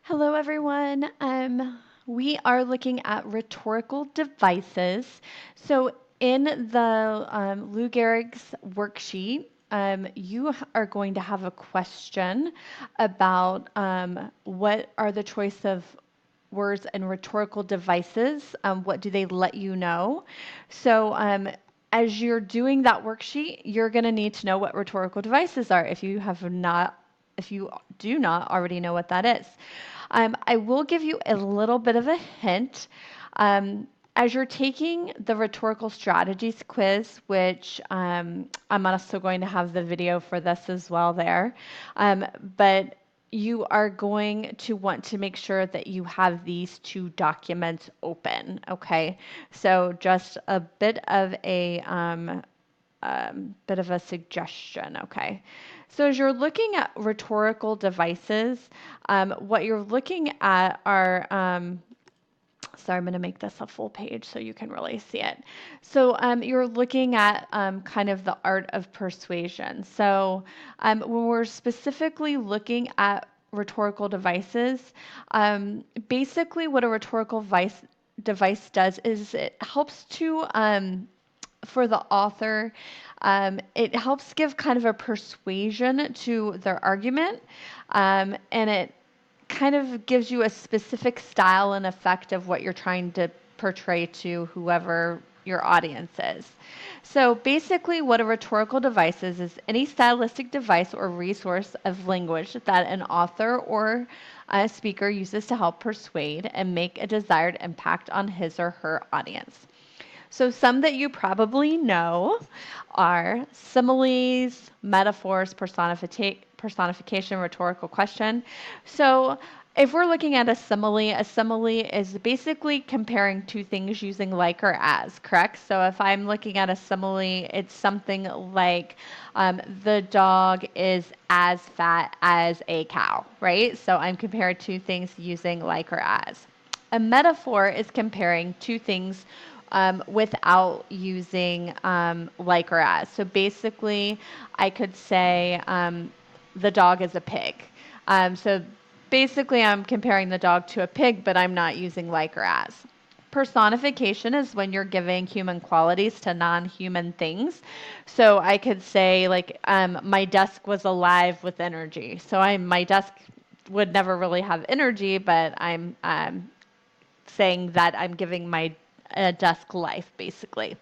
Hello, everyone. We are looking at rhetorical devices. So, in the Lou Gehrig's worksheet, are going to have a question about what are the choice of words and rhetorical devices. What do they let you know? So, as you're doing that worksheet, you're going to need to know what rhetorical devices are if you do not already know what that is. I will give you a little bit of a hint. As you're taking the rhetorical strategies quiz, which I'm also going to have the video for this as well there, but you are going to want to make sure that you have these two documents open, okay? So just a bit of a suggestion, okay? So as you're looking at rhetorical devices, what you're looking at are, sorry, I'm going to make this a full page so you can really see it. So you're looking at kind of the art of persuasion. So when we're specifically looking at rhetorical devices, basically what a rhetorical device does is it helps to for the author, it helps give kind of a persuasion to their argument, and it kind of gives you a specific style and effect of what you're trying to portray to whoever your audience is. So basically, what a rhetorical device is any stylistic device or resource of language that an author or a speaker uses to help persuade and make a desired impact on his or her audience. So some that you probably know are similes, metaphors, personification, rhetorical question. So if we're looking at a simile is basically comparing two things using like or as, correct? So if I'm looking at a simile, it's something like the dog is as fat as a cow, right? So I'm comparing two things using like or as. A metaphor is comparing two things without using like or as. So basically, I could say the dog is a pig. So basically, I'm comparing the dog to a pig, but I'm not using like or as. Personification is when you're giving human qualities to non-human things. So I could say like my desk was alive with energy. So my desk would never really have energy, but I'm saying that I'm giving my desk life, basically.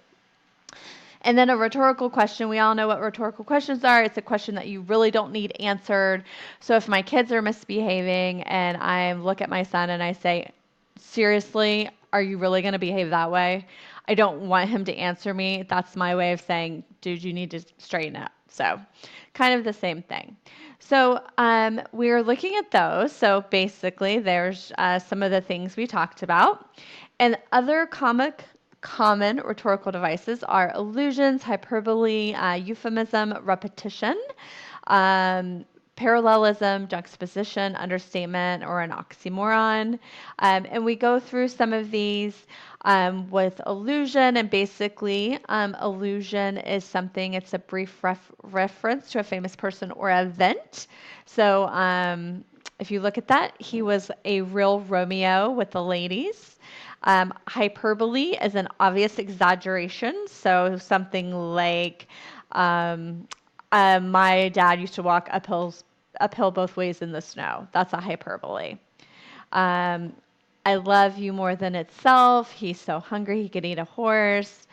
And then a rhetorical question. We all know what rhetorical questions are. It's a question that you really don't need answered. So if my kids are misbehaving and I look at my son and I say, seriously, are you really going to behave that way? I don't want him to answer me. That's my way of saying, dude, you need to straighten up. So kind of the same thing. So we're looking at those. So basically, there's some of the things we talked about. And other common rhetorical devices are allusions, hyperbole, euphemism, repetition, parallelism, juxtaposition, understatement, or an oxymoron. And we go through some of these with allusion, and basically, allusion is something, it's a brief reference to a famous person or event. So if you look at that, he was a real Romeo with the ladies. Hyperbole is an obvious exaggeration. So something like, my dad used to walk uphill both ways in the snow. That's a hyperbole. Um, I love you more than itself. He's so hungry he could eat a horse.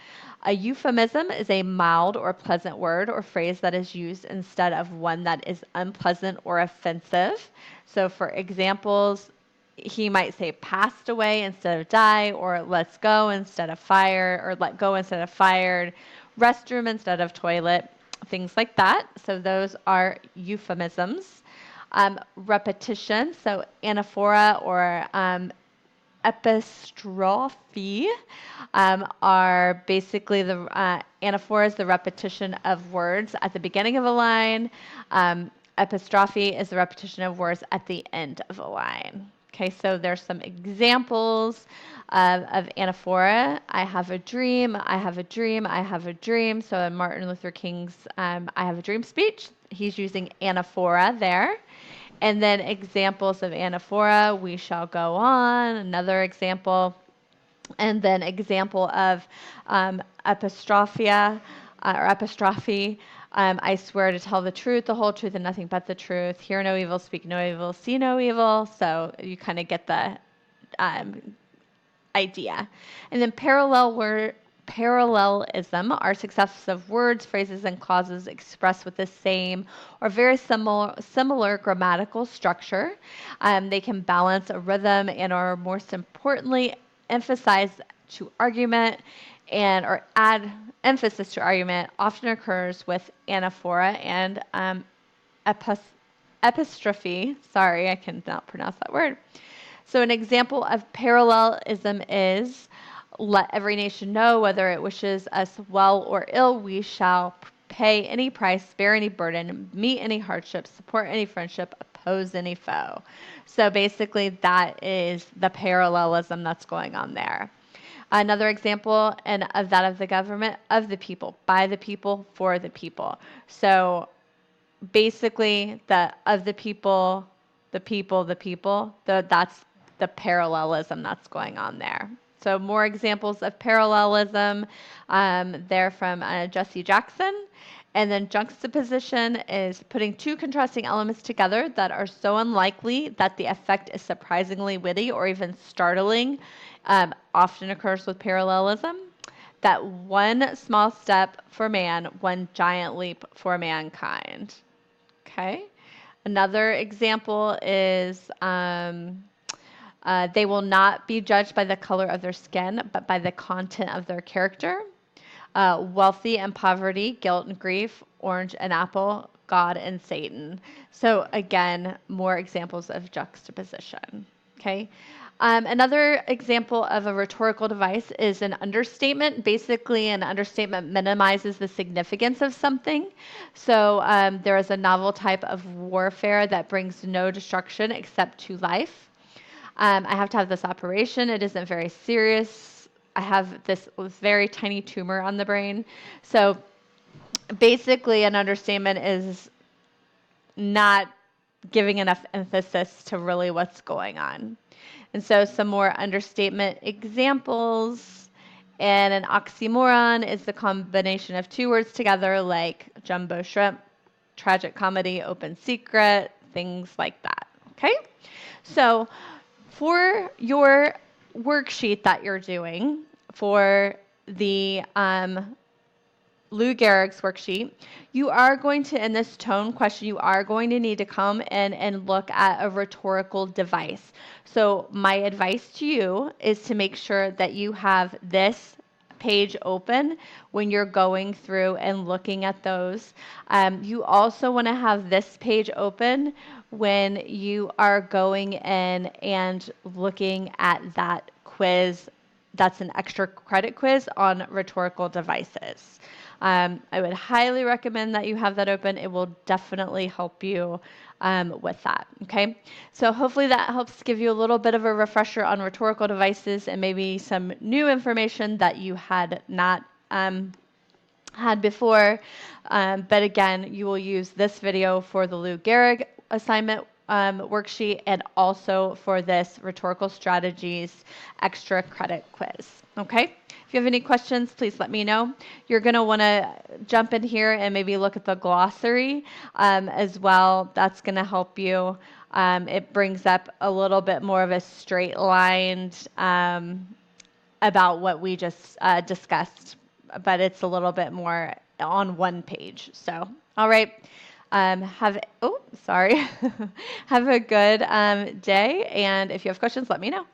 A euphemism is a mild or pleasant word or phrase that is used instead of one that is unpleasant or offensive. So, for examples, he might say passed away instead of die, or let's go instead of fire, or let go instead of fired, restroom instead of toilet, things like that. So, those are euphemisms. Repetition, so anaphora or epistrophe are basically the anaphora is the repetition of words at the beginning of a line. Epistrophe is the repetition of words at the end of a line. Okay, so there's some examples of anaphora. I have a dream, I have a dream, I have a dream. So in Martin Luther King's I Have a Dream speech, he's using anaphora there. And then examples of anaphora, we shall go on. Another example. And then example of epistrophia or epistrophe. I swear to tell the truth, the whole truth, and nothing but the truth. Hear no evil, speak no evil, see no evil. So you kind of get the um, idea. And then parallelism are successive words, phrases, and clauses expressed with the same or very similar grammatical structure. They can balance a rhythm and are most importantly emphasize to argument and or add emphasis to argument. Often occurs with anaphora and epistrophe. Sorry, I cannot pronounce that word. So an example of parallelism is, let every nation know whether it wishes us well or ill, we shall pay any price, bear any burden, meet any hardship, support any friendship, oppose any foe. So basically that is the parallelism that's going on there. Another example and of that of the government, of the people, by the people, for the people. So basically the of the people, that's the parallelism that's going on there. So more examples of parallelism. They're from Jesse Jackson. And then juxtaposition is putting two contrasting elements together that are so unlikely that the effect is surprisingly witty or even startling. Often occurs with parallelism. That one small step for man, one giant leap for mankind. Okay. Another example is they will not be judged by the color of their skin, but by the content of their character. Wealthy and poverty, guilt and grief, orange and apple, God and Satan. So again, more examples of juxtaposition. Okay. Another example of a rhetorical device is an understatement. Basically, an understatement minimizes the significance of something. So there is a novel type of warfare that brings no destruction except to life. I have to have this operation. It isn't very serious. I have this very tiny tumor on the brain. So basically, an understatement is not giving enough emphasis to really what's going on. And so some more understatement examples. And an oxymoron is the combination of two words together like jumbo shrimp, tragic comedy, open secret, things like that. Okay? So for your worksheet that you're doing for the Lou Gehrig's worksheet, you are going to, in this tone question, you are going to need to come in and look at a rhetorical device. So my advice to you is to make sure that you have this page open when you're going through and looking at those. You also want to have this page open when you are going in and looking at that quiz. That's an extra credit quiz on rhetorical devices. I would highly recommend that you have that open. It will definitely help you with that. Okay, so hopefully that helps give you a little bit of a refresher on rhetorical devices and maybe some new information that you had not had before. But again, you will use this video for the Lou Gehrig assignment worksheet and also for this rhetorical strategies extra credit quiz. Okay. If you have any questions, please let me know. You're going to want to jump in here and maybe look at the glossary as well. That's going to help you. It brings up a little bit more of a straight line about what we just discussed, but it's a little bit more on one page. So, all right. Have a good day. And if you have questions, let me know.